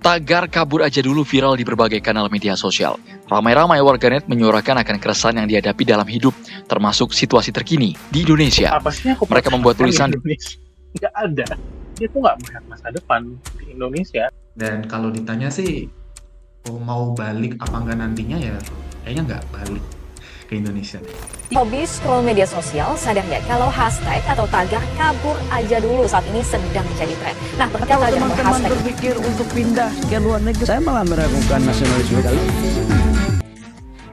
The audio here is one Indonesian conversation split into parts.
Tagar kabur aja dulu viral di berbagai kanal media sosial. Ramai-ramai warganet menyuarakan akan keresahan yang dihadapi dalam hidup, termasuk situasi terkini di Indonesia. Apa sih aku Mereka membuat tulisan di Indonesia? Nggak ada. Dia tuh nggak melihat masa depan di Indonesia. Dan kalau ditanya sih, mau balik apa enggak nantinya ya, kayaknya nggak balik ke Indonesia. Hobi scroll media sosial, sadar nggak kalau hashtag atau tagar kabur aja dulu saat ini sedang menjadi tren. Nah, Kalau teman-teman berpikir untuk pindah ke luar negeri, saya malah meragukan nasionalisme kalian.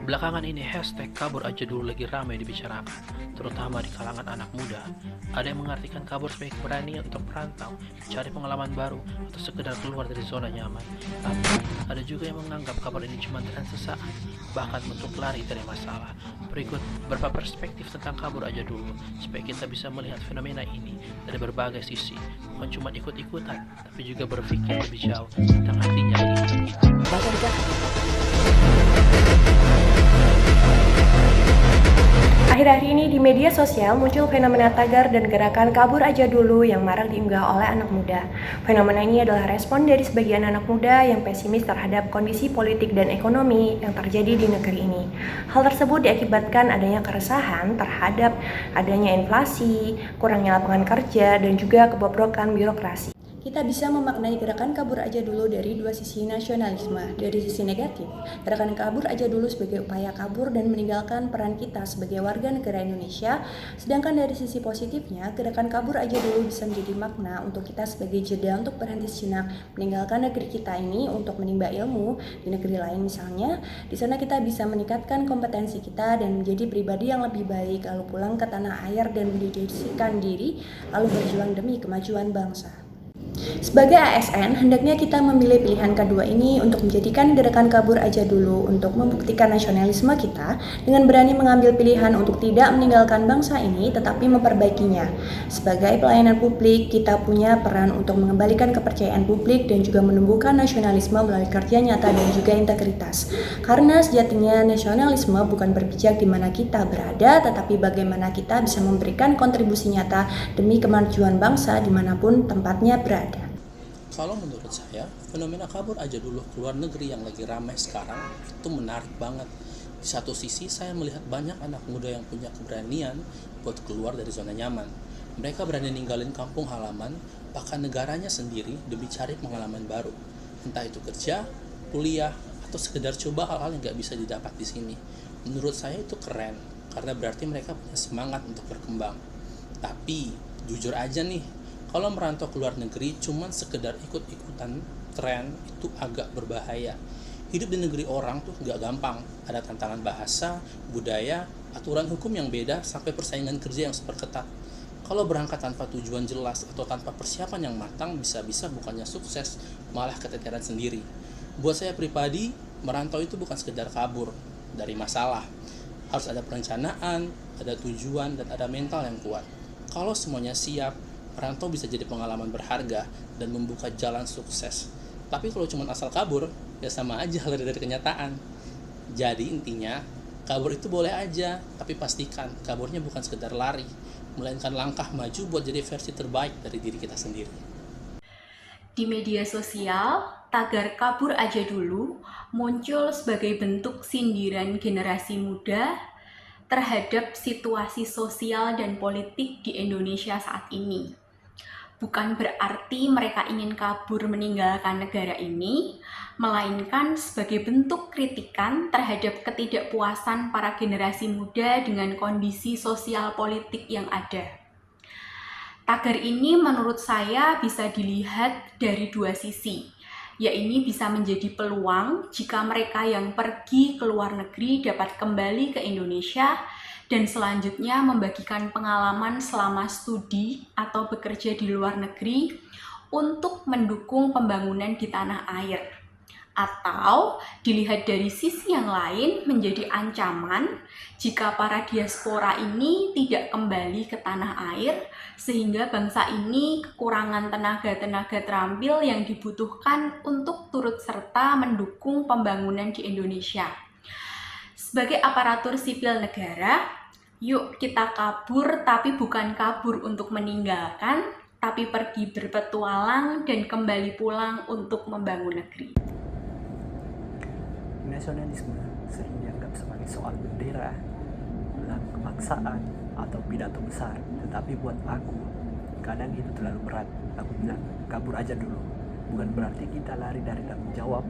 Belakangan ini hashtag kabur aja dulu lagi ramai dibicarakan, terutama di kalangan anak muda. Ada yang mengartikan kabur sebagai keberanian untuk merantau, mencari pengalaman baru, atau sekedar keluar dari zona nyaman. Tapi ada juga yang menganggap kabur ini cuma tren sesaat, bahkan untuk lari dari masalah. Berikut beberapa perspektif tentang kabur aja dulu, supaya kita bisa melihat fenomena ini dari berbagai sisi, bukan cuma ikut-ikutan, tapi juga berpikir lebih jauh tentang artinya bagi kita. Akhir-akhir ini di media sosial muncul fenomena tagar dan gerakan kabur aja dulu yang marak diunggah oleh anak muda. Fenomena ini adalah respon dari sebagian anak muda yang pesimis terhadap kondisi politik dan ekonomi yang terjadi di negeri ini. Hal tersebut diakibatkan adanya keresahan terhadap adanya inflasi, kurangnya lapangan kerja, dan juga kebobrokan birokrasi. Kita bisa memaknai gerakan kabur aja dulu dari dua sisi nasionalisme. Dari sisi negatif, gerakan kabur aja dulu sebagai upaya kabur dan meninggalkan peran kita sebagai warga negara Indonesia. Sedangkan dari sisi positifnya, gerakan kabur aja dulu bisa menjadi makna untuk kita sebagai jeda untuk berhenti sejenak meninggalkan negeri kita ini untuk menimba ilmu di negeri lain misalnya. Di sana kita bisa meningkatkan kompetensi kita dan menjadi pribadi yang lebih baik, lalu pulang ke tanah air dan mendedikasikan diri, lalu berjuang demi kemajuan bangsa. Sebagai ASN, hendaknya kita memilih pilihan kedua ini untuk menjadikan gerakan kabur aja dulu untuk membuktikan nasionalisme kita dengan berani mengambil pilihan untuk tidak meninggalkan bangsa ini tetapi memperbaikinya. Sebagai pelayanan publik, kita punya peran untuk mengembalikan kepercayaan publik dan juga menumbuhkan nasionalisme melalui kerja nyata dan juga integritas. Karena sejatinya nasionalisme bukan berpijak di mana kita berada, tetapi bagaimana kita bisa memberikan kontribusi nyata demi kemajuan bangsa dimanapun tempatnya berada. Kalau menurut saya, fenomena kabur aja dulu ke luar negeri yang lagi ramai sekarang itu menarik banget. Di satu sisi, saya melihat banyak anak muda yang punya keberanian buat keluar dari zona nyaman. Mereka berani ninggalin kampung halaman, bahkan negaranya sendiri demi cari pengalaman baru. Entah itu kerja, kuliah, atau sekedar coba hal-hal yang gak bisa didapat di sini. Menurut saya itu keren, karena berarti mereka punya semangat untuk berkembang. Tapi, jujur aja nih, kalau merantau ke luar negeri cuman sekedar ikut-ikutan tren itu agak berbahaya. Hidup di negeri orang tuh gak gampang. Ada tantangan bahasa, budaya, aturan hukum yang beda, sampai persaingan kerja yang super ketat. Kalau berangkat tanpa tujuan jelas atau tanpa persiapan yang matang, bisa-bisa bukannya sukses, malah keteteran sendiri. Buat saya pribadi, merantau itu bukan sekedar kabur dari masalah. Harus ada perencanaan, ada tujuan, dan ada mental yang kuat. Kalau semuanya siap, merantau bisa jadi pengalaman berharga dan membuka jalan sukses. Tapi kalau cuma asal kabur, ya sama aja lari dari kenyataan. Jadi intinya, kabur itu boleh aja, tapi pastikan kaburnya bukan sekedar lari, melainkan langkah maju buat jadi versi terbaik dari diri kita sendiri. Di media sosial, tagar kabur aja dulu muncul sebagai bentuk sindiran generasi muda terhadap situasi sosial dan politik di Indonesia saat ini. Bukan berarti mereka ingin kabur meninggalkan negara ini, melainkan sebagai bentuk kritikan terhadap ketidakpuasan para generasi muda dengan kondisi sosial politik yang ada. Tagar ini menurut saya bisa dilihat dari dua sisi. Ya, ini bisa menjadi peluang jika mereka yang pergi ke luar negeri dapat kembali ke Indonesia dan selanjutnya membagikan pengalaman selama studi atau bekerja di luar negeri untuk mendukung pembangunan di tanah air. Atau dilihat dari sisi yang lain menjadi ancaman jika para diaspora ini tidak kembali ke tanah air sehingga bangsa ini kekurangan tenaga-tenaga terampil yang dibutuhkan untuk turut serta mendukung pembangunan di Indonesia. Sebagai aparatur sipil negara, yuk kita kabur tapi bukan kabur untuk meninggalkan, tapi pergi berpetualang dan kembali pulang untuk membangun negeri. Nasionalisme sering dianggap sebagai soal bendera, lagu kebangsaan, atau pidato besar. Tetapi buat aku, kadang itu terlalu berat. Aku bilang, kabur aja dulu. Bukan berarti kita lari dari tanggung jawab.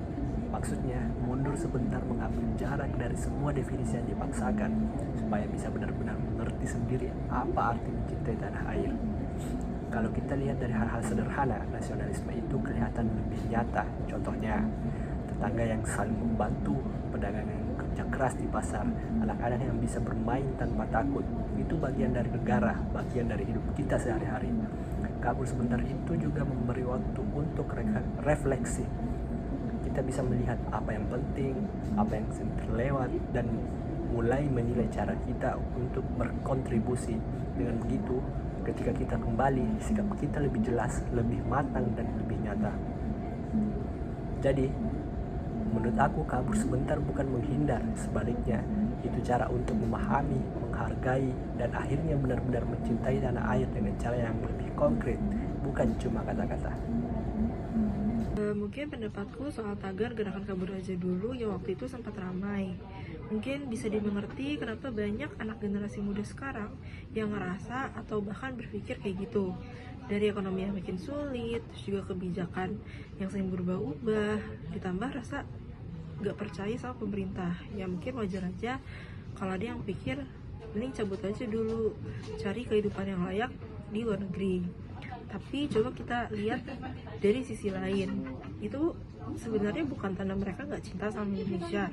Maksudnya, mundur sebentar, mengambil jarak dari semua definisi yang dipaksakan, supaya bisa benar-benar mengerti sendiri apa arti mencintai tanah air. Kalau kita lihat dari hal-hal sederhana, nasionalisme itu kelihatan lebih nyata. Contohnya, tetangga yang saling membantu, pedagang yang kerja keras di pasar, anak-anak yang bisa bermain tanpa takut. Itu bagian dari negara, bagian dari hidup kita sehari-hari. Kabur sebentar itu juga memberi waktu untuk refleksi. Kita bisa melihat apa yang penting, apa yang terlewat, dan mulai menilai cara kita untuk berkontribusi. Dengan begitu, ketika kita kembali, sikap kita lebih jelas, lebih matang, dan lebih nyata. Jadi, menurut aku kabur sebentar bukan menghindar, sebaliknya itu cara untuk memahami, menghargai, dan akhirnya benar-benar mencintai tanah air dengan cara yang lebih konkret, bukan cuma kata-kata. Mungkin pendapatku soal tagar gerakan kabur aja dulu yang waktu itu sempat ramai. Mungkin bisa dimengerti kenapa banyak anak generasi muda sekarang yang ngerasa atau bahkan berpikir kayak gitu. Dari ekonomi yang makin sulit, terus juga kebijakan yang sering berubah-ubah, ditambah rasa gak percaya sama pemerintah. Ya mungkin wajar aja kalau ada yang pikir mending cabut aja dulu, cari kehidupan yang layak di luar negeri. Tapi coba kita lihat dari sisi lain, itu sebenarnya bukan tanda mereka gak cinta sama Indonesia,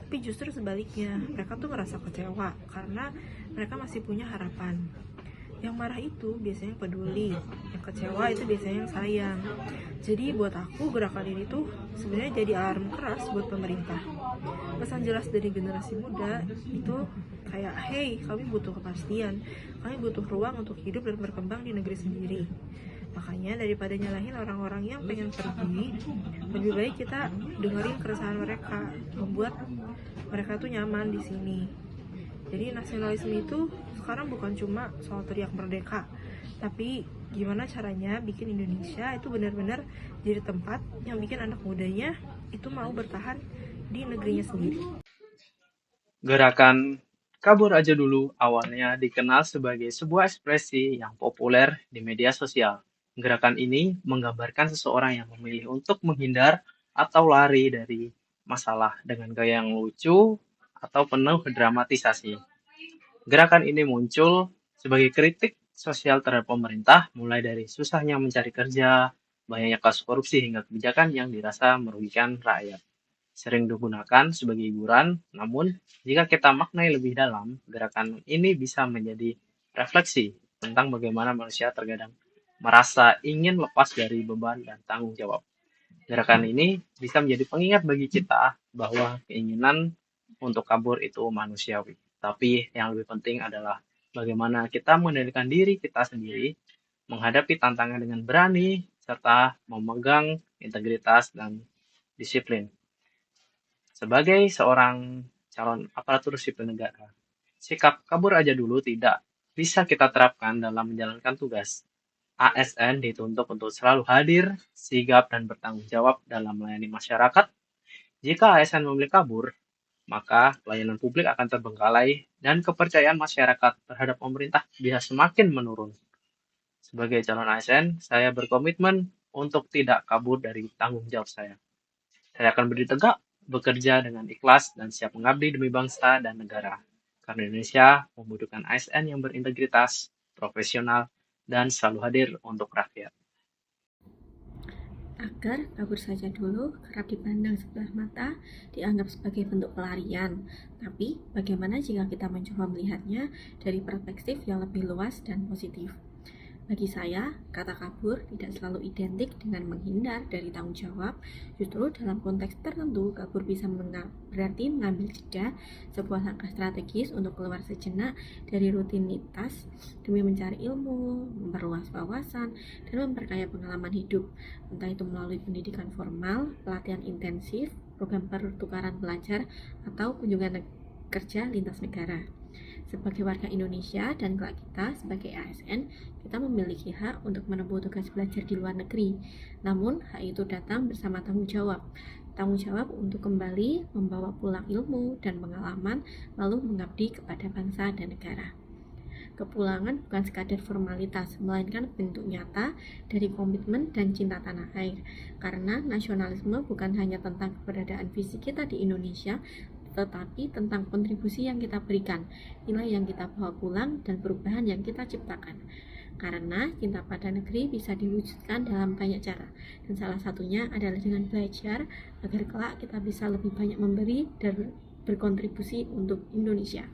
tapi justru sebaliknya, mereka tuh ngerasa kecewa karena mereka masih punya harapan. Yang marah itu biasanya yang peduli, yang kecewa itu biasanya yang sayang. Jadi buat aku gerakan ini tuh sebenarnya jadi alarm keras buat pemerintah. Pesan jelas dari generasi muda itu kayak, hey, kami butuh kepastian, kami butuh ruang untuk hidup dan berkembang di negeri sendiri. Makanya daripada nyalahin orang-orang yang pengen pergi, lebih baik kita dengerin keresahan mereka, membuat mereka tuh nyaman di sini. Jadi nasionalisme itu sekarang bukan cuma soal teriak merdeka, tapi gimana caranya bikin Indonesia itu benar-benar jadi tempat yang bikin anak mudanya itu mau bertahan di negerinya sendiri. Gerakan kabur aja dulu awalnya dikenal sebagai sebuah ekspresi yang populer di media sosial. Gerakan ini menggambarkan seseorang yang memilih untuk menghindar atau lari dari masalah dengan gaya yang lucu atau penuh dramatisasi. Gerakan ini muncul sebagai kritik sosial terhadap pemerintah, mulai dari susahnya mencari kerja, banyaknya kasus korupsi, hingga kebijakan yang dirasa merugikan rakyat. Sering digunakan sebagai hiburan, namun jika kita maknai lebih dalam, gerakan ini bisa menjadi refleksi tentang bagaimana manusia terkadang merasa ingin lepas dari beban dan tanggung jawab. Gerakan ini bisa menjadi pengingat bagi kita bahwa keinginan untuk kabur itu manusiawi. Tapi yang lebih penting adalah bagaimana kita mengendalikan diri kita sendiri, menghadapi tantangan dengan berani, serta memegang integritas dan disiplin. Sebagai seorang calon aparatur sipil negara, sikap kabur aja dulu tidak bisa kita terapkan dalam menjalankan tugas. ASN dituntut untuk selalu hadir, sigap, dan bertanggung jawab dalam melayani masyarakat. Jika ASN memilih kabur, maka pelayanan publik akan terbengkalai dan kepercayaan masyarakat terhadap pemerintah bisa semakin menurun. Sebagai calon ASN, saya berkomitmen untuk tidak kabur dari tanggung jawab saya. Saya akan berdiri tegak, bekerja dengan ikhlas, dan siap mengabdi demi bangsa dan negara. Karena Indonesia membutuhkan ASN yang berintegritas, profesional, dan selalu hadir untuk rakyat. Agar kabur saja dulu kerap dipandang sebelah mata, dianggap sebagai bentuk pelarian. Tapi bagaimana jika kita mencoba melihatnya dari perspektif yang lebih luas dan positif? Bagi saya, kata kabur tidak selalu identik dengan menghindar dari tanggung jawab. Justru dalam konteks tertentu, kabur bisa berarti mengambil jeda, sebuah langkah strategis untuk keluar sejenak dari rutinitas demi mencari ilmu, memperluas wawasan, dan memperkaya pengalaman hidup. Entah itu melalui pendidikan formal, pelatihan intensif, program pertukaran pelajar, atau kunjungan kerja lintas negara. Sebagai warga Indonesia dan kelak kita sebagai ASN, kita memiliki hak untuk menempuh tugas belajar di luar negeri. Namun, hak itu datang bersama tanggung jawab. Tanggung jawab untuk kembali membawa pulang ilmu dan pengalaman, lalu mengabdi kepada bangsa dan negara. Kepulangan bukan sekadar formalitas, melainkan bentuk nyata dari komitmen dan cinta tanah air. Karena nasionalisme bukan hanya tentang keberadaan fisik kita di Indonesia, tetapi tentang kontribusi yang kita berikan, nilai yang kita bawa pulang, dan perubahan yang kita ciptakan. Karena cinta pada negeri bisa diwujudkan dalam banyak cara, dan salah satunya adalah dengan belajar agar kelak kita bisa lebih banyak memberi dan berkontribusi untuk Indonesia.